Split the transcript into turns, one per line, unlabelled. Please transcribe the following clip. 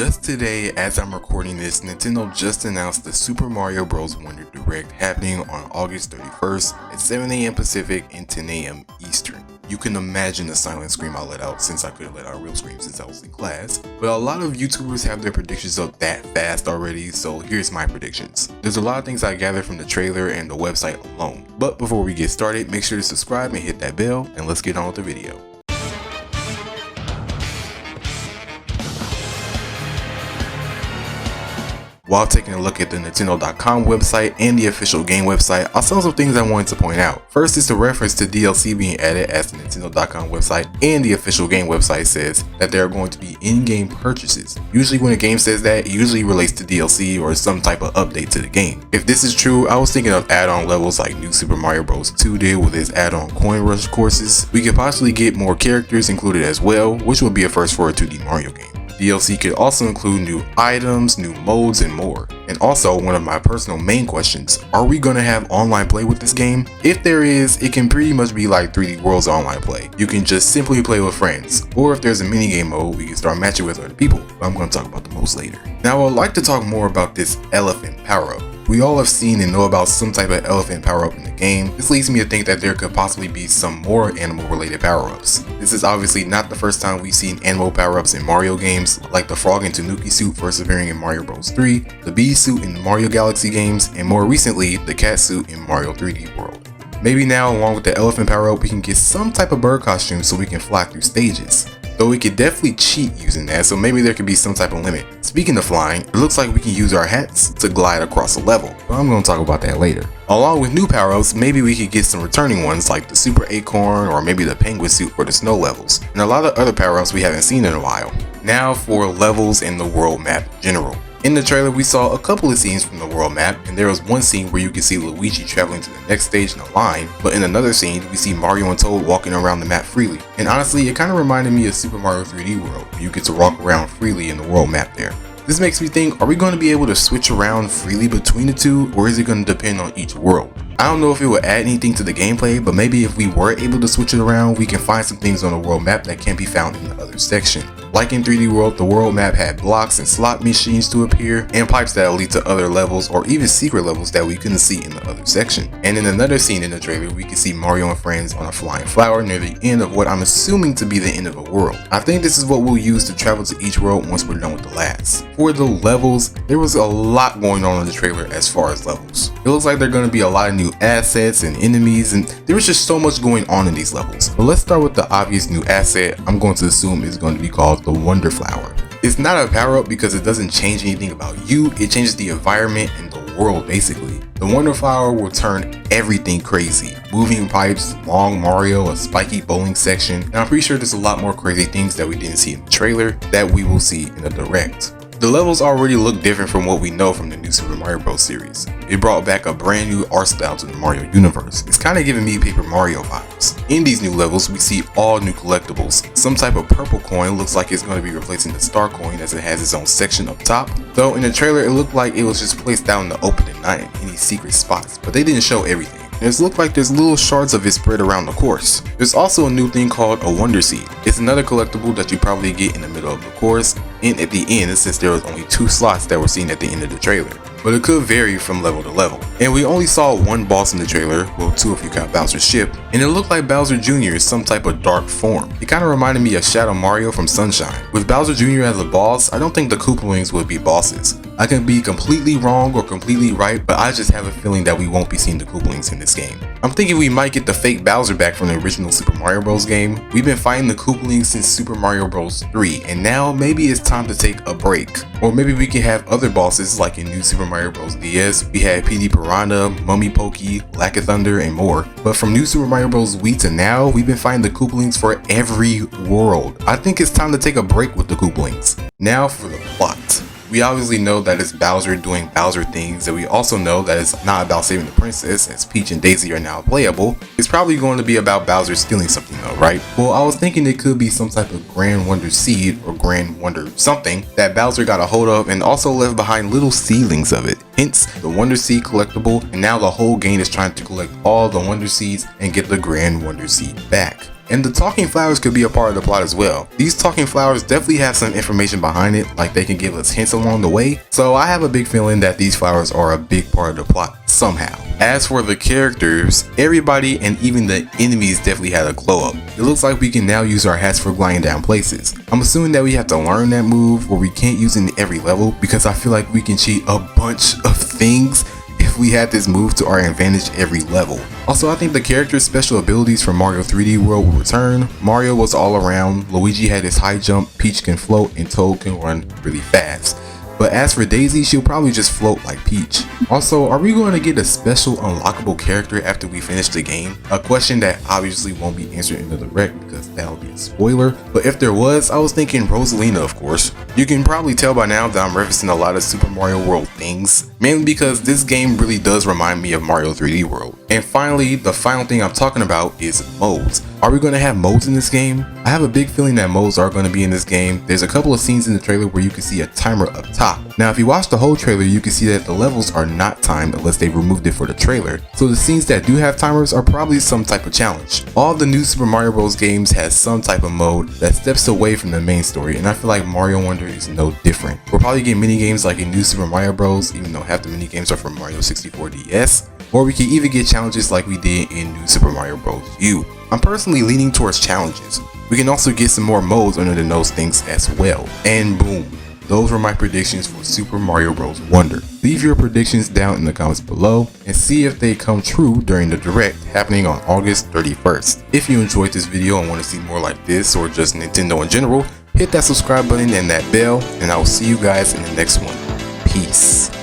Just today, as I'm recording this, Nintendo just announced the Super Mario Bros. Wonder Direct happening on August 31st at 7 AM Pacific and 10 AM Eastern. You can imagine the silent scream I let out, since I couldn't let out a real scream since I was in class. But a lot of YouTubers have their predictions up that fast already, so here's my predictions. There's a lot of things I gathered from the trailer and the website alone. But before we get started, make sure to subscribe and hit that bell, and let's get on with the video. While taking a look at the Nintendo.com website and the official game website, I saw some things I wanted to point out. First is the reference to DLC being added, as the Nintendo.com website and the official game website says that there are going to be in-game purchases. Usually when a game says that, it usually relates to DLC or some type of update to the game. If this is true, I was thinking of add-on levels like New Super Mario Bros. 2 did with its add-on coin rush courses. We could possibly get more characters included as well, which would be a first for a 2D Mario game. DLC could also include new items, new modes, and more. And also, one of my personal main questions, are we going to have online play with this game? If there is, it can pretty much be like 3D World's online play. You can just simply play with friends, or if there's a minigame mode, we can start matching with other people. But I'm going to talk about the most later. Now, I would like to talk more about this elephant power-up. We all have seen and know about some type of elephant power-up in the game. This leads me to think that there could possibly be some more animal-related power-ups. This is obviously not the first time we've seen animal power-ups in Mario games, like the frog and Tanuki suit first appearing in Mario Bros. 3, the bee suit in the Mario Galaxy games, and more recently, the cat suit in Mario 3D World. Maybe now, along with the elephant power-up, we can get some type of bird costume so we can fly through stages. Though we could definitely cheat using that, so maybe there could be some type of limit. Speaking of flying, it looks like we can use our hats to glide across a level, but I'm going to talk about that later. Along with new power-ups, maybe we could get some returning ones like the Super Acorn or maybe the Penguin suit for the snow levels, and a lot of other power-ups we haven't seen in a while. Now for levels in the world map in general. In the trailer, we saw a couple of scenes from the world map, and there was one scene where you can see Luigi traveling to the next stage in a line, but in another scene, we see Mario and Toad walking around the map freely. And honestly, it kind of reminded me of Super Mario 3D World, where you get to walk around freely in the world map there. This makes me think, are we going to be able to switch around freely between the two, or is it going to depend on each world? I don't know if it would add anything to the gameplay, but maybe if we were able to switch it around, we can find some things on the world map that can't be found in the other section. Like in 3D World, the world map had blocks and slot machines to appear, and pipes that lead to other levels or even secret levels that we couldn't see in the other section. And in another scene in the trailer, we can see Mario and friends on a flying flower near the end of what I'm assuming to be the end of a world. I think this is what we'll use to travel to each world once we're done with the last. For the levels, there was a lot going on in the trailer as far as levels. It looks like there are going to be a lot of new assets and enemies, and there was just so much going on in these levels. But let's start with the obvious new asset I'm going to assume is going to be called the Wonder Flower. It's not a power-up because it doesn't change anything about you, it changes the environment and the world basically. The Wonder Flower will turn everything crazy. Moving pipes, long Mario, a spiky bowling section, and I'm pretty sure there's a lot more crazy things that we didn't see in the trailer that we will see in the direct. The levels already look different from what we know from the new Super Mario Bros. Series. It brought back a brand new art style to the Mario universe. It's kind of giving me Paper Mario vibes. In these new levels, we see all new collectibles. Some type of purple coin looks like it's going to be replacing the star coin, as it has its own section up top. Though in the trailer, it looked like it was just placed out in the open and not in any secret spots, but they didn't show everything. It looks like there's little shards of it spread around the course. There's also a new thing called a Wonder Seed. It's another collectible that you probably get in the middle of the course, and at the end, since there was only 2 slots that were seen at the end of the trailer. But it could vary from level to level. And we only saw one boss in the trailer, well 2 if you count Bowser's ship, and it looked like Bowser Jr. is some type of dark form. It kind of reminded me of Shadow Mario from Sunshine. With Bowser Jr. as a boss, I don't think the Koopalings would be bosses. I can be completely wrong or completely right, but I just have a feeling that we won't be seeing the Koopalings in this game. I'm thinking we might get the fake Bowser back from the original Super Mario Bros. Game. We've been fighting the Koopalings since Super Mario Bros. 3, and now maybe it's time to take a break. Or maybe we can have other bosses like in New Super Mario Bros. DS, we had PD Piranha, Mummy Pokey, Lack of Thunder, and more. But from New Super Mario Bros. Wii to now, we've been fighting the Koopalings for every world. I think it's time to take a break with the Koopalings. Now for the plot. We obviously know that it's Bowser doing Bowser things, and we also know that it's not about saving the princess, as Peach and Daisy are now playable. It's probably going to be about Bowser stealing something though, right? Well, I was thinking it could be some type of Grand Wonder Seed or Grand Wonder something that Bowser got a hold of and also left behind little seedlings of it. Hence the Wonder Seed collectible, and now the whole game is trying to collect all the Wonder Seeds and get the Grand Wonder Seed back. And the talking flowers could be a part of the plot as well. These talking flowers definitely have some information behind it, like they can give us hints along the way, so I have a big feeling that these flowers are a big part of the plot somehow. As for the characters, everybody and even the enemies definitely had a glow up. It looks like we can now use our hats for gliding down places. I'm assuming that we have to learn that move, or we can't use it in every level, because I feel like we can cheat a bunch of things if we had this move to our advantage every level. Also, I think the character's special abilities from Mario 3D World will return. Mario was all around, Luigi had his high jump, Peach can float, and Toad can run really fast. But as for Daisy, she'll probably just float like Peach. Also, are we going to get a special unlockable character after we finish the game? A question that obviously won't be answered in the direct because that'll be a spoiler. But if there was, I was thinking Rosalina, of course. You can probably tell by now that I'm referencing a lot of Super Mario World things, mainly because this game really does remind me of Mario 3D World. And finally, the final thing I'm talking about is modes. Are we going to have modes in this game? I have a big feeling that modes are going to be in this game. There's a couple of scenes in the trailer where you can see a timer up top. Now if you watch the whole trailer, you can see that the levels are not timed unless they removed it for the trailer. So the scenes that do have timers are probably some type of challenge. All the new Super Mario Bros. Games has some type of mode that steps away from the main story, and I feel like Mario Wonder is no different. We'll probably get mini games like in New Super Mario Bros. Even though half the mini games are from Mario 64 DS. Or we can even get challenges like we did in New Super Mario Bros. U. I'm personally leaning towards challenges. We can also get some more modes under those things as well. And boom, those were my predictions for Super Mario Bros. Wonder. Leave your predictions down in the comments below and see if they come true during the direct happening on August 31st. If you enjoyed this video and want to see more like this or just Nintendo in general, hit that subscribe button and that bell, and I will see you guys in the next one. Peace.